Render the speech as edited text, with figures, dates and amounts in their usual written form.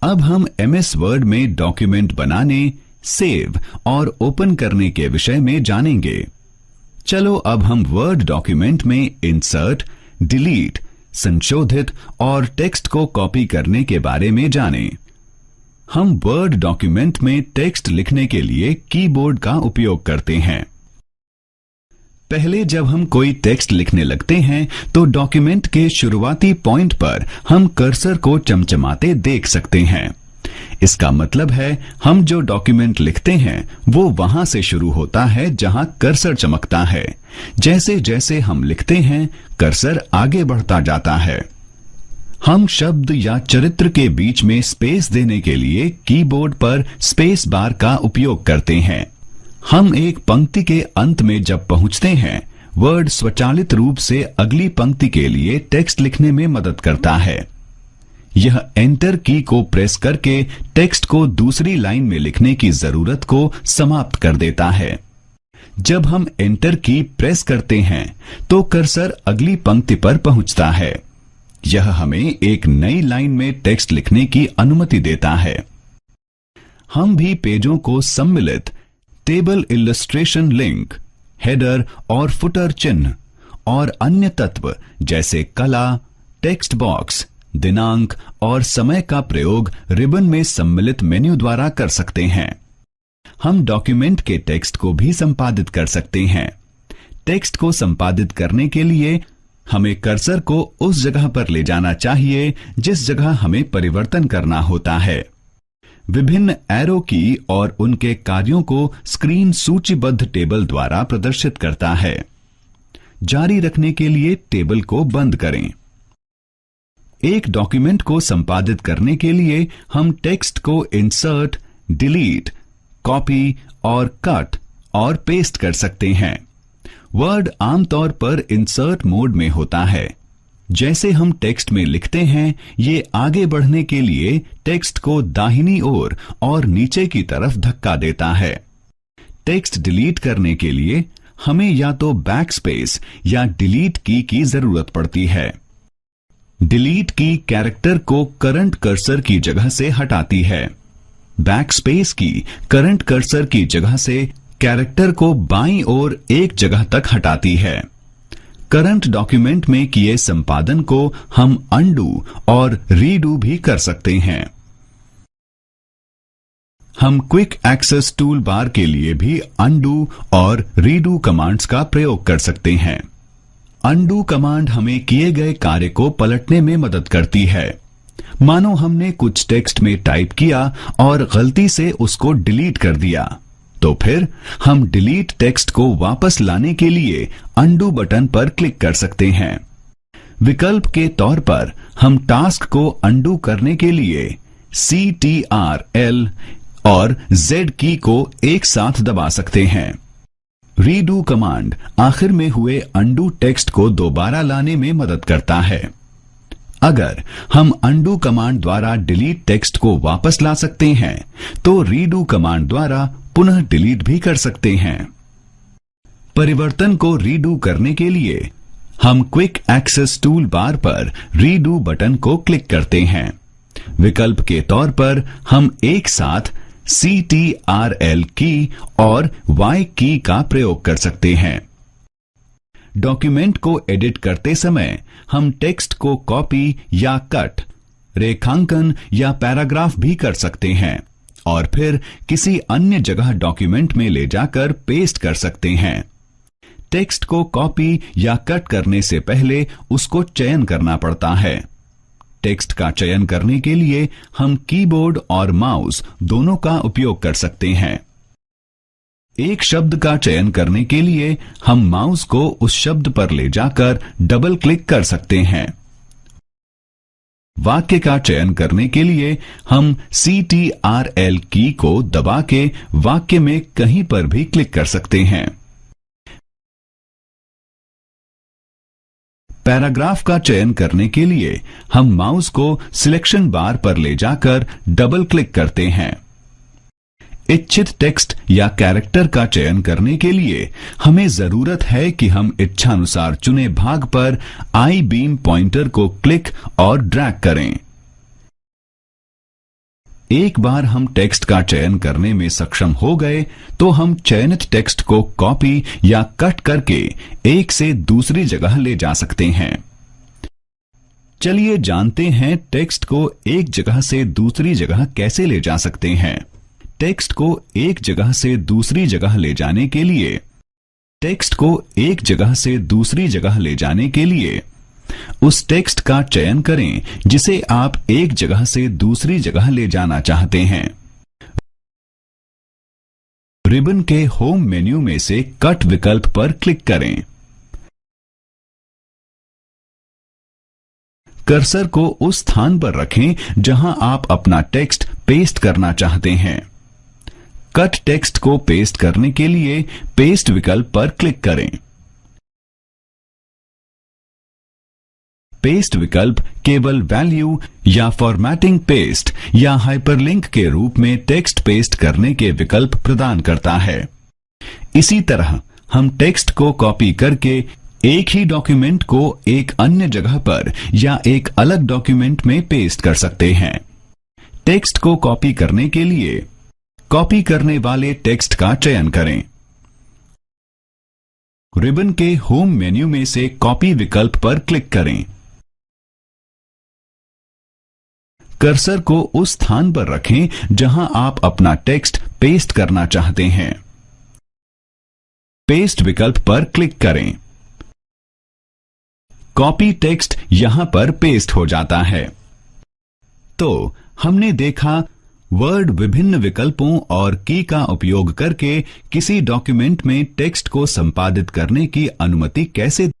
अब हम MS word में डॉक्यूमेंट बनाने, सेव और ओपन करने के विषय में जानेंगे। चलो अब हम वर्ड डॉक्यूमेंट में इंसर्ट, डिलीट, संशोधित और टेक्स्ट को कॉपी करने के बारे में जानें। हम वर्ड डॉक्यूमेंट में टेक्स्ट लिखने के लिए कीबोर्ड का उपयोग करते हैं। पहले जब हम कोई टेक्स्ट लिखने लगते हैं तो डॉक्यूमेंट के शुरुआती पॉइंट पर हम कर्सर को चमचमाते देख सकते हैं। इसका मतलब है हम जो डॉक्यूमेंट लिखते हैं वो वहां से शुरू होता है जहां कर्सर चमकता है। जैसे जैसे हम लिखते हैं कर्सर आगे बढ़ता जाता है। हम शब्द या चरित्र के बीच में स्पेस देने के लिए कीबोर्ड पर स्पेस बार का उपयोग करते हैं। हम एक पंक्ति के अंत में जब पहुंचते हैं, वर्ड स्वचालित रूप से अगली पंक्ति के लिए टेक्स्ट लिखने में मदद करता है। यह एंटर की को प्रेस करके टेक्स्ट को दूसरी लाइन में लिखने की जरूरत को समाप्त कर देता है। जब हम एंटर की प्रेस करते हैं तो कर्सर अगली पंक्ति पर पहुंचता है। यह हमें एक नई लाइन में टेक्स्ट लिखने की अनुमति देता है। हम भी पेजों को सम्मिलित, टेबल इलस्ट्रेशन लिंक, हेडर और फुटर चिन्ह और अन्य तत्व जैसे कला, टेक्स्ट बॉक्स, दिनांक और समय का प्रयोग रिबन में सम्मिलित मेन्यू द्वारा कर सकते हैं। हम डॉक्यूमेंट के टेक्स्ट को भी संपादित कर सकते हैं। टेक्स्ट को संपादित करने के लिए हमें कर्सर को उस जगह पर ले जाना चाहिए जिस जगह हमें परिवर्तन करना होता है। विभिन्न एरो की और उनके कार्यों को स्क्रीन सूचीबद्ध टेबल द्वारा प्रदर्शित करता है। जारी रखने के लिए टेबल को बंद करें। एक डॉक्यूमेंट को संपादित करने के लिए हम टेक्स्ट को इंसर्ट, डिलीट, कॉपी और कट और पेस्ट कर सकते हैं। वर्ड आमतौर पर इंसर्ट मोड में होता है। जैसे हम टेक्स्ट में लिखते हैं, ये आगे बढ़ने के लिए टेक्स्ट को दाहिनी ओर और नीचे की तरफ धक्का देता है। टेक्स्ट डिलीट करने के लिए हमें या तो बैकस्पेस या डिलीट की जरूरत पड़ती है। डिलीट की कैरेक्टर को करंट कर्सर की जगह से हटाती है। बैकस्पेस की करंट कर्सर की जगह से कैरेक्टर को बाईं ओर एक जगह तक हटाती है। करंट डॉक्यूमेंट में किए संपादन को हम अनडू और रीडू भी कर सकते हैं। हम क्विक एक्सेस टूल बार के लिए भी अनडू और रीडू कमांड्स का प्रयोग कर सकते हैं। अनडू कमांड हमें किए गए कार्य को पलटने में मदद करती है। मानो हमने कुछ टेक्स्ट में टाइप किया और गलती से उसको डिलीट कर दिया, तो फिर हम डिलीट टेक्स्ट को वापस लाने के लिए अनडू बटन पर क्लिक कर सकते हैं। विकल्प के तौर पर हम टास्क को अनडू करने के लिए CTRL और Z की को एक साथ दबा सकते हैं। रीडू कमांड आखिर में हुए अनडू टेक्स्ट को दोबारा लाने में मदद करता है। अगर हम अनडू कमांड द्वारा डिलीट टेक्स्ट को वापस ला सकते हैं तो रीडू कमांड द्वारा पुनः डिलीट भी कर सकते हैं। परिवर्तन को रीडू करने के लिए हम क्विक एक्सेस टूल बार पर रीडू बटन को क्लिक करते हैं। विकल्प के तौर पर हम एक साथ CTRL की और Y की का प्रयोग कर सकते हैं। डॉक्यूमेंट को एडिट करते समय हम टेक्स्ट को कॉपी या कट, रेखांकन या पैराग्राफ भी कर सकते हैं और फिर किसी अन्य जगह डॉक्यूमेंट में ले जाकर पेस्ट कर सकते हैं। टेक्स्ट को कॉपी या कट करने से पहले उसको चयन करना पड़ता है। टेक्स्ट का चयन करने के लिए हम कीबोर्ड और माउस दोनों का उपयोग कर सकते हैं। एक शब्द का चयन करने के लिए हम माउस को उस शब्द पर ले जाकर डबल क्लिक कर सकते हैं। वाक्य का चयन करने के लिए हम CTRL की को दबा के वाक्य में कहीं पर भी क्लिक कर सकते हैं। पैराग्राफ का चयन करने के लिए हम माउस को सिलेक्शन बार पर ले जाकर डबल क्लिक करते हैं। इच्छित टेक्स्ट या कैरेक्टर का चयन करने के लिए हमें जरूरत है कि हम इच्छानुसार चुने भाग पर आई बीम पॉइंटर को क्लिक और ड्रैग करें। एक बार हम टेक्स्ट का चयन करने में सक्षम हो गए तो हम चयनित टेक्स्ट को कॉपी या कट करके एक से दूसरी जगह ले जा सकते हैं। चलिए जानते हैं टेक्स्ट को एक जगह से दूसरी जगह कैसे ले जा सकते हैं। टेक्स्ट को एक जगह से दूसरी जगह ले जाने के लिए उस टेक्स्ट का चयन करें जिसे आप एक जगह से दूसरी जगह ले जाना चाहते हैं। रिबन के होम मेन्यू में से कट विकल्प पर क्लिक करें। कर्सर को उस स्थान पर रखें जहां आप अपना टेक्स्ट पेस्ट करना चाहते हैं। कट टेक्स्ट को पेस्ट करने के लिए पेस्ट विकल्प पर क्लिक करें। पेस्ट विकल्प केवल वैल्यू या फॉर्मेटिंग पेस्ट या हाइपरलिंक के रूप में टेक्स्ट पेस्ट करने के विकल्प प्रदान करता है। इसी तरह हम टेक्स्ट को कॉपी करके एक ही डॉक्यूमेंट को एक अन्य जगह पर या एक अलग डॉक्यूमेंट में पेस्ट कर सकते हैं। टेक्स्ट को कॉपी करने के लिए कॉपी करने वाले टेक्स्ट का चयन करें। रिबन के होम मेन्यू में से कॉपी विकल्प पर क्लिक करें। कर्सर को उस स्थान पर रखें जहां आप अपना टेक्स्ट पेस्ट करना चाहते हैं। पेस्ट विकल्प पर क्लिक करें। कॉपी टेक्स्ट यहां पर पेस्ट हो जाता है। तो हमने देखा वर्ड विभिन्न विकल्पों और की का उपयोग करके किसी डॉक्यूमेंट में टेक्स्ट को संपादित करने की अनुमति कैसे